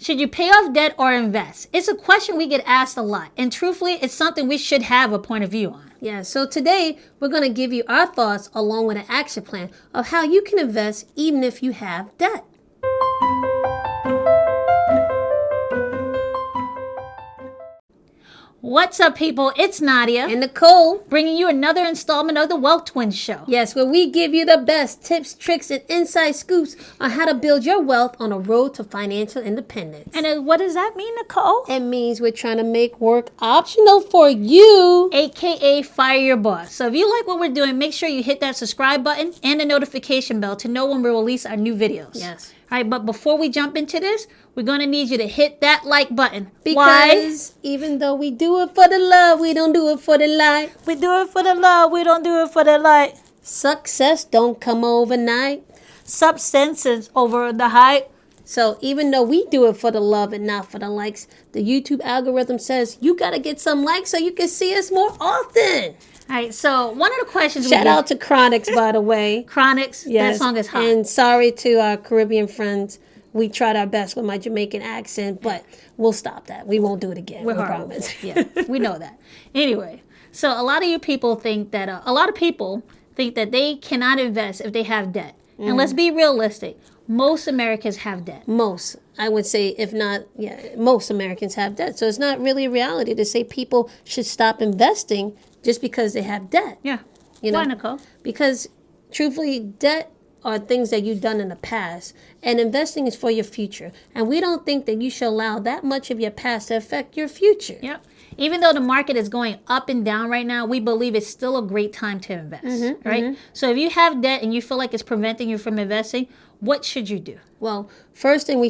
Should you pay off debt or invest? It's a question we get asked a lot. And truthfully, it's something we should have a point of view on. Yeah, so today we're going to give you our thoughts along with an action plan of how you can invest even if you have debt. What's up, people? It's Nadia And Nicole, bringing you another installment of the Wealth Twins Show. Yes, where we give you the best tips, tricks, and inside scoops on how to build your wealth on a road to financial independence. And what does that mean, Nicole? It means we're trying to make work optional for you. AKA fire your boss. So if you like what we're doing, make sure you hit that subscribe button and the notification bell to know when we release our new videos. Yes. All right, but before we jump into this, we're going to need you to hit that like button. Because even though we do it for the love, we don't do it for the light. We do it for the love, we don't do it for the light. Success don't come overnight. Substance is over the hype. So even though we do it for the love and not for the likes, the YouTube algorithm says you got to get some likes so you can see us more often. All right, so one of the questions Shout out to Chronix, by the way. Chronix, yes. That song is hot. And sorry to our Caribbean friends. We tried our best with my Jamaican accent, but we'll stop that. We won't do it again. We promise. Yeah, we know that. Anyway, so a lot of people think that they cannot invest if they have debt. And let's be realistic. Most Americans have debt. Most. I would say, if not, most Americans have debt. So it's not really a reality to say people should stop investing just because they have debt. Yeah. Why, Nicole? Because truthfully, debt are things that you've done in the past, and investing is for your future. And we don't think that you should allow that much of your past to affect your future. Yep. Even though the market is going up and down right now, we believe it's still a great time to invest, right? So if you have debt and you feel like it's preventing you from investing, what should you do? Well, first thing we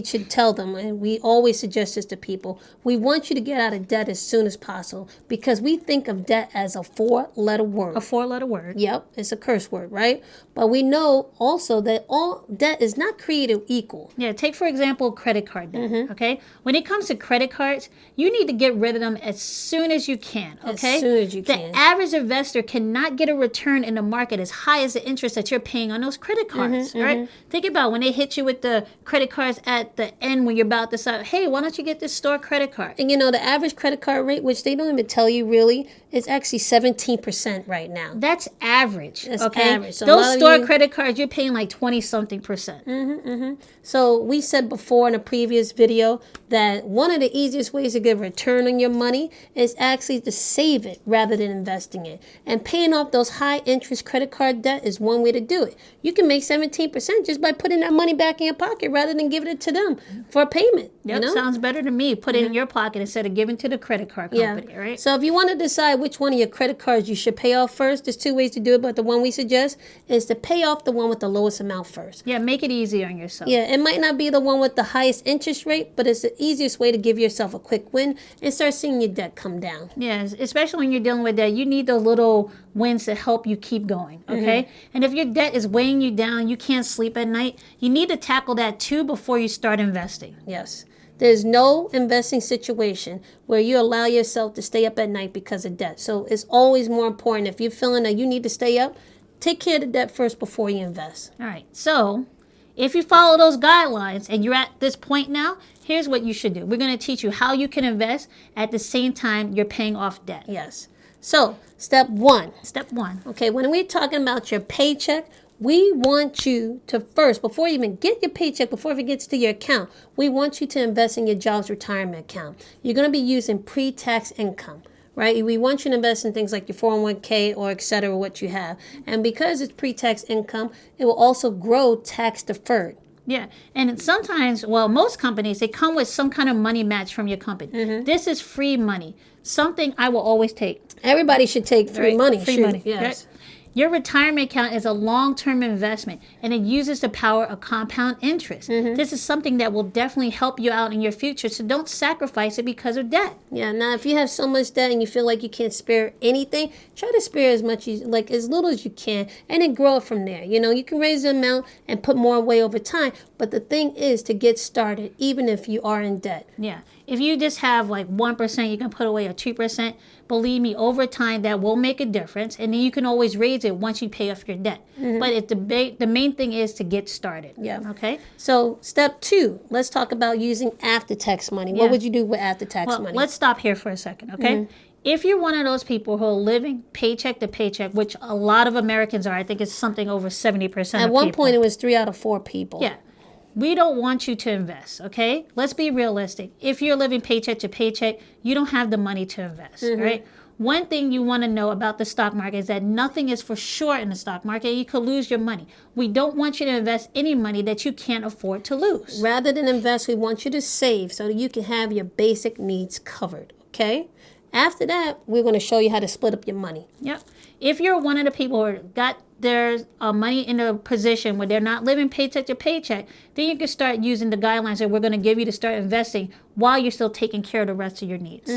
should tell them, and we always suggest this to people, we want you to get out of debt as soon as possible because we think of debt as a 4-letter word. A 4-letter word. Yep, it's a curse word, right? But we know also that all debt is not created equal. Yeah, take for example credit card debt, okay? When it comes to credit cards, you need to get rid of them as soon as you can, okay? As soon as you can. The average investor cannot get a return in the market as high as the interest that you're paying on those credit cards, right? Think about when they hit you with the credit cards at the end when you're about to decide, hey, why don't you get this store credit card? And the average credit card rate, which they don't even tell you really, is actually 17% right now. That's average. That's okay? average. So those store credit cards, you're paying like 20-something%. So we said before in a previous video that one of the easiest ways to get a return on your money is actually to save it rather than investing it. And paying off those high interest credit card debt is one way to do it. You can make 17% just by putting that money back in your pocket rather than giving it to them for a payment. Yep, sounds better to me. Put it in your pocket instead of giving to the credit card company, right? So if you want to decide which one of your credit cards you should pay off first, there's 2 ways to do it, but the one we suggest is to pay off the one with the lowest amount first. Yeah, make it easy on yourself. Yeah, it might not be the one with the highest interest rate, but it's the easiest way to give yourself a quick win and start seeing your debt come down. Yeah, especially when you're dealing with that, you need those little wins to help you keep going, okay? And if your debt is weighing you down, you can't sleep at night, you need to tackle that too before you start investing. Yes. There's no investing situation where you allow yourself to stay up at night because of debt. So it's always more important. If you're feeling that you need to stay up, take care of the debt first before you invest. All right. So if you follow those guidelines and you're at this point now, here's what you should do. We're going to teach you how you can invest at the same time you're paying off debt. Yes. So step one. Step one. Okay, when we're talking about your paycheck, we want you to first, before you even get your paycheck, before it gets to your account, we want you to invest in your job's retirement account. You're going to be using pre-tax income, right? We want you to invest in things like your 401k or et cetera, what you have. And because it's pre-tax income, it will also grow tax deferred. Yeah, and sometimes, most companies, they come with some kind of money match from your company. This is free money, something I will always take. Everybody should take free money. Free money, yes. Right? Your retirement account is a long-term investment, and it uses the power of compound interest. This is something that will definitely help you out in your future, so don't sacrifice it because of debt. Yeah, now if you have so much debt and you feel like you can't spare anything, try to spare as little as you can, and then grow it from there. You can raise the amount and put more away over time, But the thing is to get started, even if you are in debt. Yeah. If you just have like 1% you can put away or 2%, believe me, over time that will make a difference. And then you can always raise it once you pay off your debt. But the main thing is to get started. Yeah. Okay. So step 2, let's talk about using after-tax money. What would you do with after-tax money? Let's stop here for a second, okay? If you're one of those people who are living paycheck to paycheck, which a lot of Americans are, I think it's something over 70% At of one people. point, it was 3 out of 4 people. Yeah. We don't want you to invest, okay? Let's be realistic. If you're living paycheck to paycheck, you don't have the money to invest, right? One thing you want to know about the stock market is that nothing is for sure in the stock market. You could lose your money. We don't want you to invest any money that you can't afford to lose. Rather than invest, we want you to save so that you can have your basic needs covered, okay? After that, we're going to show you how to split up your money. Yep. If you're one of the people who got their money in a position where they're not living paycheck to paycheck, then you can start using the guidelines that we're going to give you to start investing while you're still taking care of the rest of your needs.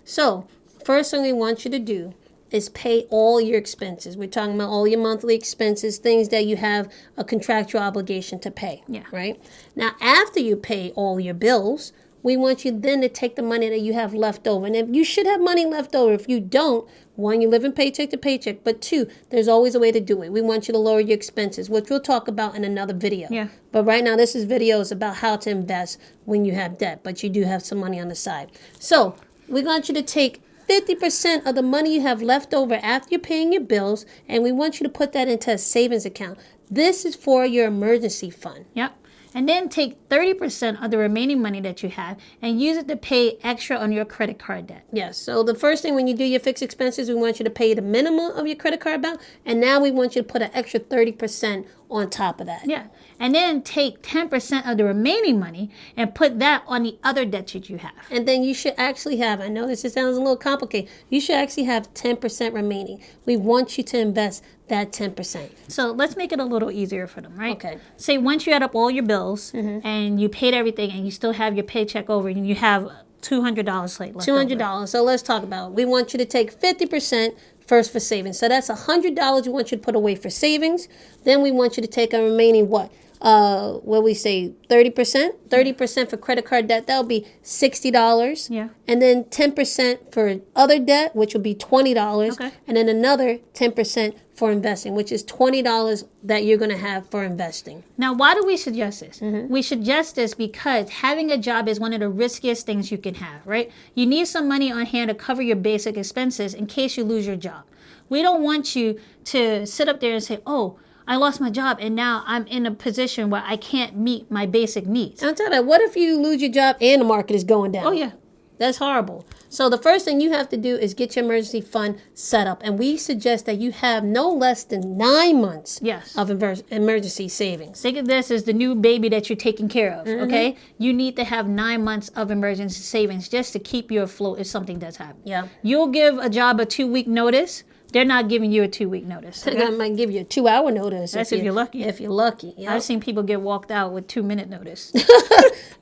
So, first thing we want you to do is pay all your expenses. We're talking about all your monthly expenses, things that you have a contractual obligation to pay. Yeah. Right? Now, after you pay all your bills, we want you then to take the money that you have left over. And if you should have money left over. If you don't, 1, you live in paycheck to paycheck. But 2, there's always a way to do it. We want you to lower your expenses, which we'll talk about in another video. Yeah. But right now, this is videos about how to invest when you have debt, but you do have some money on the side. So we want you to take 50% of the money you have left over after you're paying your bills, and we want you to put that into a savings account. This is for your emergency fund. Yep. And then take 30% of the remaining money that you have and use it to pay extra on your credit card debt. Yes. So the first thing when you do your fixed expenses, we want you to pay the minimum of your credit card balance. And now we want you to put an extra 30% on top of that. Yeah. And then take 10% of the remaining money and put that on the other debt that you have. And then you should actually have, I know this sounds a little complicated, you should actually have 10% remaining. We want you to invest that 10%. So let's make it a little easier for them, right? Okay. Say once you add up all your bills and you paid everything and you still have your paycheck over and you have $200 left $200. So let's talk about it. We want you to take 50% first for savings. So that's $100 we want you to put away for savings. Then we want you to take a remaining what? What we say, 30%? 30% for credit card debt, that'll be $60. Yeah. And then 10% for other debt, which will be $20. Okay. And then another 10% for investing, which is $20 that you're going to have for investing. Now, why do we suggest this? We suggest this because having a job is one of the riskiest things you can have, right? You need some money on hand to cover your basic expenses in case you lose your job. We don't want you to sit up there and say, oh, I lost my job and now I'm in a position where I can't meet my basic needs. On top of that, what if you lose your job and the market is going down? Oh, yeah. That's horrible. So the first thing you have to do is get your emergency fund set up. And we suggest that you have no less than 9 months of emergency savings. Think of this as the new baby that you're taking care of, okay? You need to have 9 months of emergency savings just to keep you afloat if something does happen. Yeah. You'll give a job a 2-week notice. They're not giving you a 2-week notice. Okay? I might give you a 2-hour notice. That's if you're lucky. If you're lucky. Yep. I've seen people get walked out with 2-minute notice.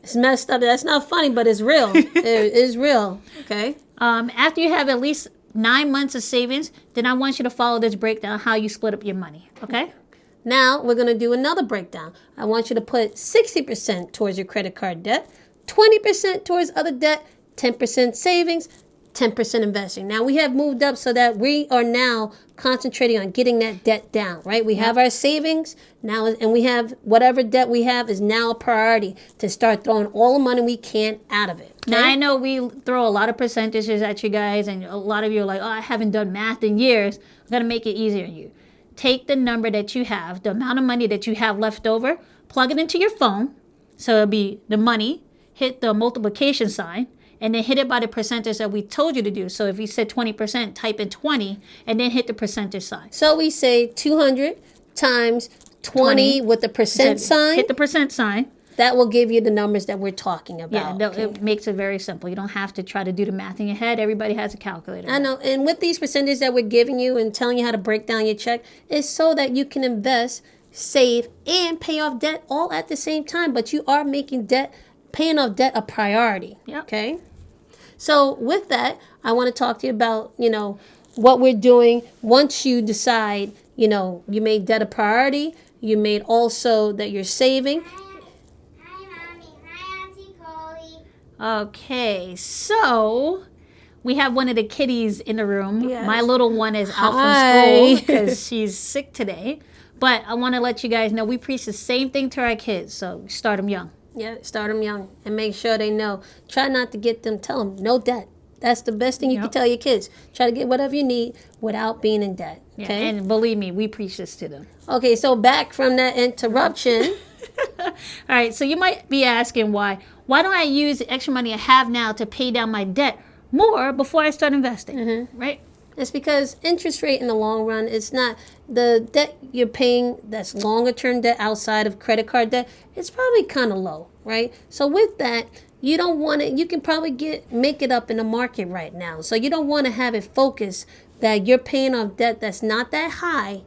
It's messed up. That's not funny, but it's real. It is real. Okay. After you have at least 9 months of savings, then I want you to follow this breakdown how you split up your money. Okay? Now we're going to do another breakdown. I want you to put 60% towards your credit card debt, 20% towards other debt, 10% savings, 10% investing. Now we have moved up so that we are now concentrating on getting that debt down, right? We have our savings now, and we have whatever debt we have is now a priority to start throwing all the money we can out of it. Okay? Now I know we throw a lot of percentages at you guys, and a lot of you are like, oh, I haven't done math in years. I'm going to make it easier on you. Take the number that you have, the amount of money that you have left over, plug it into your phone. So it'll be the money, hit the multiplication sign, and then hit it by the percentage that we told you to do. So if you said 20%, type in 20, and then hit the percentage sign. So we say 200 times 20 with the percent sign. Hit the percent sign. That will give you the numbers that we're talking about. Yeah, it makes it very simple. You don't have to try to do the math in your head. Everybody has a calculator. I know. And with these percentages that we're giving you and telling you how to break down your check, is so that you can invest, save, and pay off debt all at the same time. But you are making paying off debt a priority. Yep. Okay? So with that, I want to talk to you about, what we're doing once you decide, you made debt a priority, you made also that you're saving. Okay, so we have one of the kitties in the room. Yes. My little one is out from Hi. school because she's sick today. But I want to let you guys know we preach the same thing to our kids, so start them young. Yeah, start them young and make sure they know. Try not to get them, tell them, no debt. That's the best thing you can tell your kids. Try to get whatever you need without being in debt. Okay? Yeah, and believe me, we preach this to them. Okay, so back from that interruption. All right, so you might be asking why don't I use the extra money I have now to pay down my debt more before I start investing, right? It's because interest rate in the long run, it's not the debt you're paying that's longer term debt outside of credit card debt. It's probably kind of low, right? So with that, you don't want it. You can probably make it up in the market right now. So you don't want to have it focused that you're paying off debt that's not that high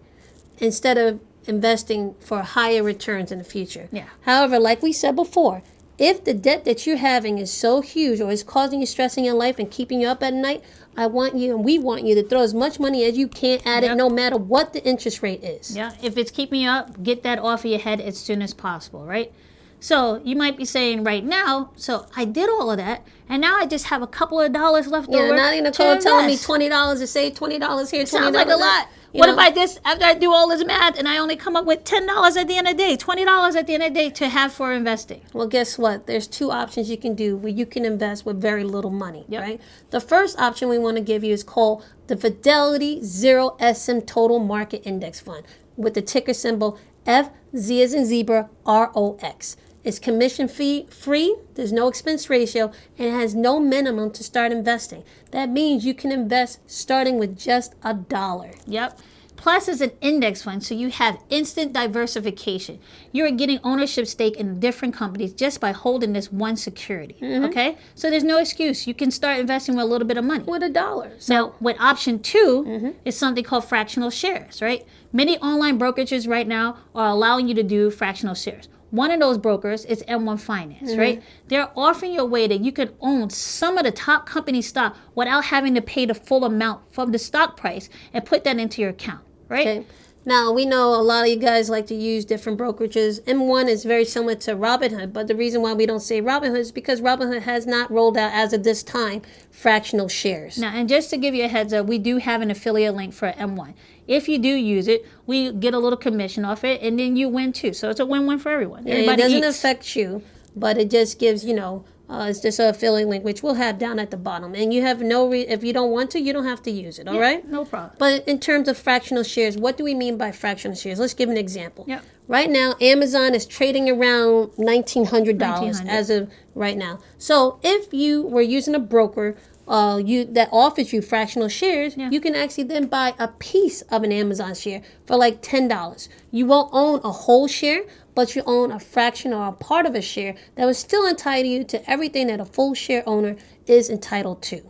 instead of investing for higher returns in the future. Yeah. However, like we said before, if the debt that you're having is so huge or is causing you stress in your life and keeping you up at night, I want you and we want you to throw as much money as you can at it, no matter what the interest rate is. Yeah, if it's keeping you up, get that off of your head as soon as possible, right? So you might be saying right now, so I did all of that, and now I just have a couple of dollars left over. Yeah, not even telling me $20 to save, $20 here, $20 sounds like a lot. What if after I do all this math and I only come up with $10 at the end of the day, $20 at the end of the day to have for investing? Well, guess what? There's two options you can do where you can invest with very little money, right? The first option we want to give you is called the Fidelity Zero SM Total Market Index Fund with the ticker symbol FZ as in zebra, ROX. It's commission fee free, there's no expense ratio, and it has no minimum to start investing. That means you can invest starting with just $1. Yep. Plus, it's an index fund, so you have instant diversification. You're getting ownership stake in different companies just by holding this one security, okay? So there's no excuse. You can start investing with a little bit of money. With $1. So, now, with option 2 is something called fractional shares, right? Many online brokerages right now are allowing you to do fractional shares. One of those brokers is M1 Finance, right? They're offering you a way that you can own some of the top company stock without having to pay the full amount from the stock price and put that into your account, right? Okay. Now, we know a lot of you guys like to use different brokerages. M1 is very similar to Robinhood, but the reason why we don't say Robinhood is because Robinhood has not rolled out, as of this time, fractional shares. Now, and just to give you a heads up, we do have an affiliate link for M1. If you do use it, we get a little commission off it, and then you win too. So it's a win-win for everyone. Yeah, it doesn't affect you, but it just gives, it's just an affiliate link, which we'll have down at the bottom. And you have if you don't want to, you don't have to use it, all right? No problem. But in terms of fractional shares, what do we mean by fractional shares? Let's give an example. Yep. Right now, Amazon is trading around $1,900 as of right now. So if you were using a broker that offers you fractional shares, you can actually then buy a piece of an Amazon share for like $10. You won't own a whole share, but you own a fraction or a part of a share that will still entitle you to everything that a full share owner is entitled to.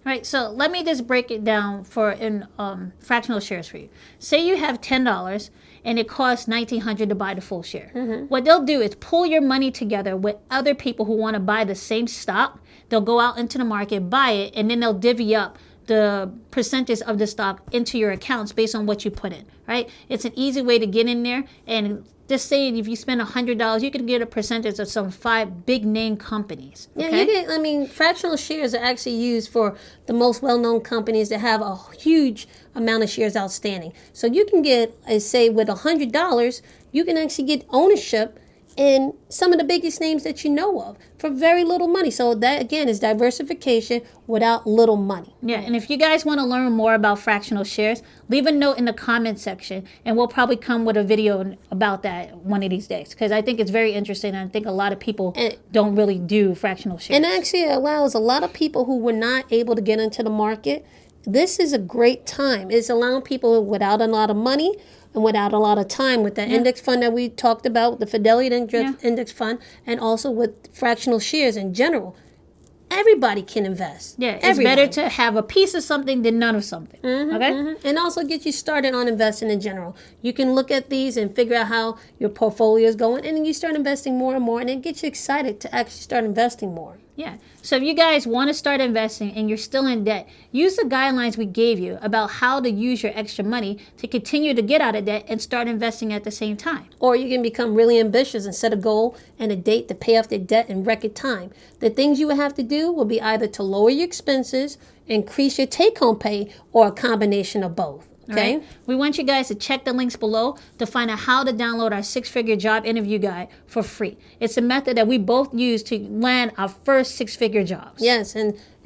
Right, so let me just break it down in fractional shares for you. Say you have $10 and it costs $1,900 to buy the full share. What they'll do is pull your money together with other people who want to buy the same stock. They'll go out into the market, buy it, and then they'll divvy up the percentage of the stock into your accounts based on what you put in, right? It's an easy way to get in there, and just saying if you spend $100, you can get a percentage of some 5 big name companies. Okay? Yeah, fractional shares are actually used for the most well-known companies that have a huge amount of shares outstanding. So you can get, say, with $100, you can actually get ownership in some of the biggest names that you know of for very little money. So that, again, is diversification without little money. Yeah, and if you guys want to learn more about fractional shares, leave a note in the comment section, and we'll probably come with a video about that one of these days, because I think it's very interesting, and I think a lot of people don't really do fractional shares. And actually it allows a lot of people who were not able to get into the market. This is a great time. It's allowing people without a lot of money and without a lot of time with that index fund that we talked about, the Fidelity Index Fund, and also with fractional shares in general. Everybody can invest. Yeah, it's better to have a piece of something than none of something. And also get you started on investing in general. You can look at these and figure out how your portfolio is going, and then you start investing more and more, and it gets you excited to actually start investing more. Yeah. So if you guys want to start investing and you're still in debt, use the guidelines we gave you about how to use your extra money to continue to get out of debt and start investing at the same time. Or you can become really ambitious and set a goal and a date to pay off the debt in record time. The things you would have to do will be either to lower your expenses, increase your take-home pay, or a combination of both. Okay. Right? We want you guys to check the links below to find out how to download our 6-figure job interview guide for free. It's a method that we both use to land our first 6-figure jobs. Yes,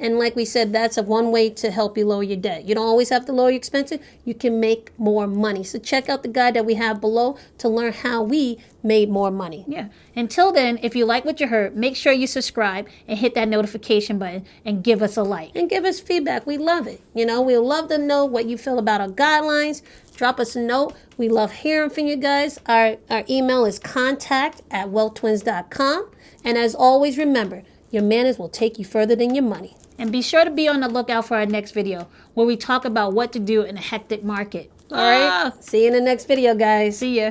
and like we said, that's one way to help you lower your debt. You don't always have to lower your expenses. You can make more money. So check out the guide that we have below to learn how we made more money. Yeah. Until then, if you like what you heard, make sure you subscribe and hit that notification button and give us a like. And give us feedback. We love it. You know, we'd love to know what you feel about our guidelines. Drop us a note. We love hearing from you guys. Our email is contact@wealthtwins.com. And as always, remember, your manners will take you further than your money. And be sure to be on the lookout for our next video where we talk about what to do in a hectic market. All right. See you in the next video, guys. See ya.